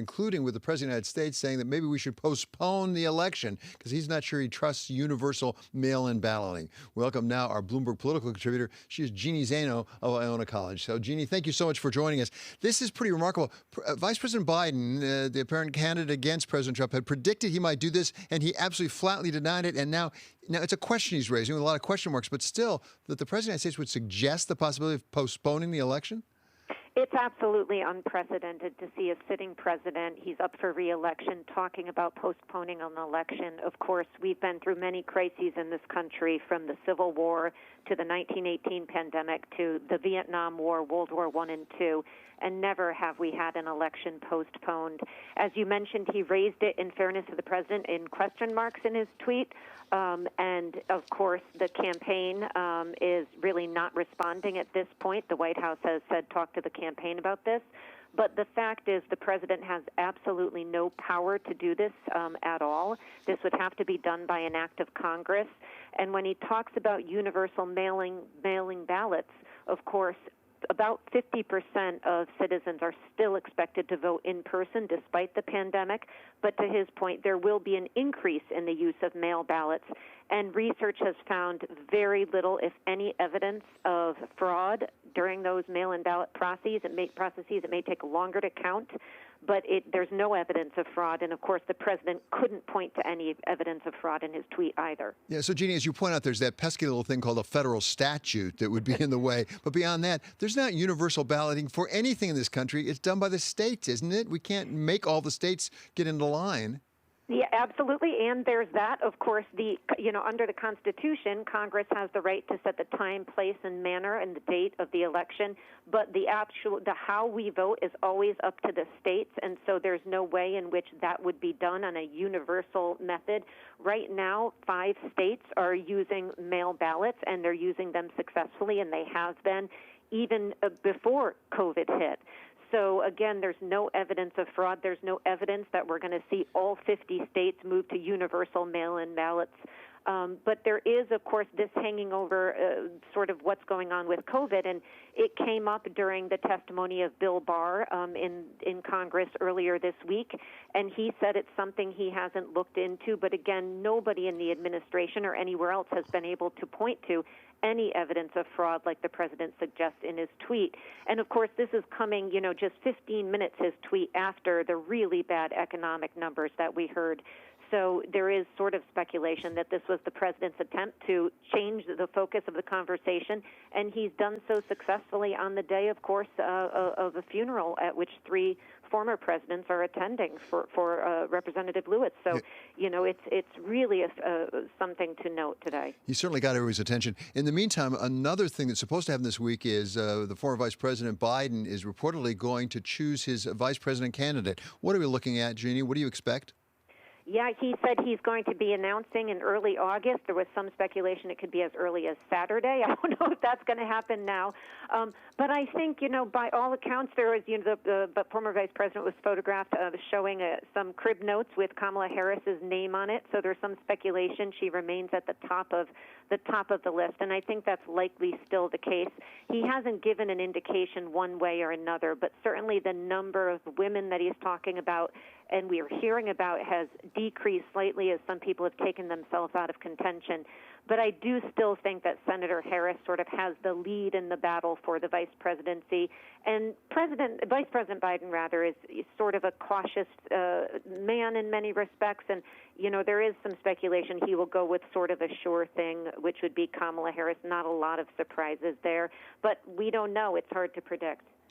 including with the President of the United States saying that maybe we should postpone the election because he's not sure he trusts universal mail-in balloting. Welcome now our Bloomberg political contributor. She is Jeanne Zaino of Iona College. So, Jeanne, thank you so much for joining us. This is pretty remarkable. Vice President Biden, the apparent candidate against President Trump, had predicted he might do this, and he absolutely flatly denied it. And now it's a question he's raising with a lot of question marks, but still, that the President of the United States would suggest the possibility of postponing the election? It's absolutely unprecedented to see a sitting president, he's up for re-election, talking about postponing an election. Of course, we've been through many crises in this country, from the Civil War to the 1918 pandemic to the Vietnam War, World War I and II, and never have we had an election postponed. As you mentioned, he raised it, in fairness to the president, in question marks in his tweet. And, of course, the campaign is really not responding at this point. The White House has said talk to the campaign about this. But the fact is the president has absolutely no power to do this at all. This would have to be done by an act of Congress. And when he talks about universal mailing ballots, of course, about 50% of citizens are still expected to vote in person despite the pandemic. But to his point, there will be an increase in the use of mail ballots. And research has found very little, if any, evidence of fraud during those mail-in ballot processes. It may take longer to count, but there's no evidence of fraud. And, of course, the president couldn't point to any evidence of fraud in his tweet either. Yeah, so, Jeanne, as you point out, there's that pesky little thing called a federal statute that would be in the way. But beyond that, there's not universal balloting for anything in this country. It's done by the states, isn't it? We can't make all the states get into line. Yeah, absolutely. And there's that. Of course, under the Constitution, Congress has the right to set the time, place, and manner and the date of the election. But the how we vote is always up to the states. And so there's no way in which that would be done on a universal method. Right now, 5 states are using mail ballots, and they're using them successfully, and they have been even before COVID hit. So, again, there's no evidence of fraud. There's no evidence that we're going to see all 50 states move to universal mail-in ballots. But there is, of course, this hanging over sort of what's going on with COVID. And it came up during the testimony of Bill Barr in Congress earlier this week. And he said it's something he hasn't looked into. But, again, nobody in the administration or anywhere else has been able to point to any evidence of fraud like the president suggests in his tweet. And, of course, this is coming, just 15 minutes, his tweet, after the really bad economic numbers that we heard. So there is sort of speculation that this was the president's attempt to change the focus of the conversation, and he's done so successfully on the day, of course, of a funeral at which 3 former presidents are attending for Representative Lewis. So, it's really something to note today. He certainly got everybody's attention. In the meantime, another thing that's supposed to happen this week is the former Vice President Biden is reportedly going to choose his vice president candidate. What are we looking at, Jeanne? What do you expect? Yeah, he said he's going to be announcing in early August. There was some speculation it could be as early as Saturday. I don't know if that's going to happen now. But I think, by all accounts, there was, the former vice president was photographed showing some crib notes with Kamala Harris's name on it. So there's some speculation she remains at the top of the list. And I think that's likely still the case. He hasn't given an indication one way or another, but certainly the number of women that he's talking about and we are hearing about has decreased slightly as some people have taken themselves out of contention. But I do still think that Senator Harris sort of has the lead in the battle for the vice presidency. And Vice President Biden, rather, is sort of a cautious man in many respects. And, there is some speculation he will go with sort of a sure thing, which would be Kamala Harris. Not a lot of surprises there. But we don't know. It's hard to predict.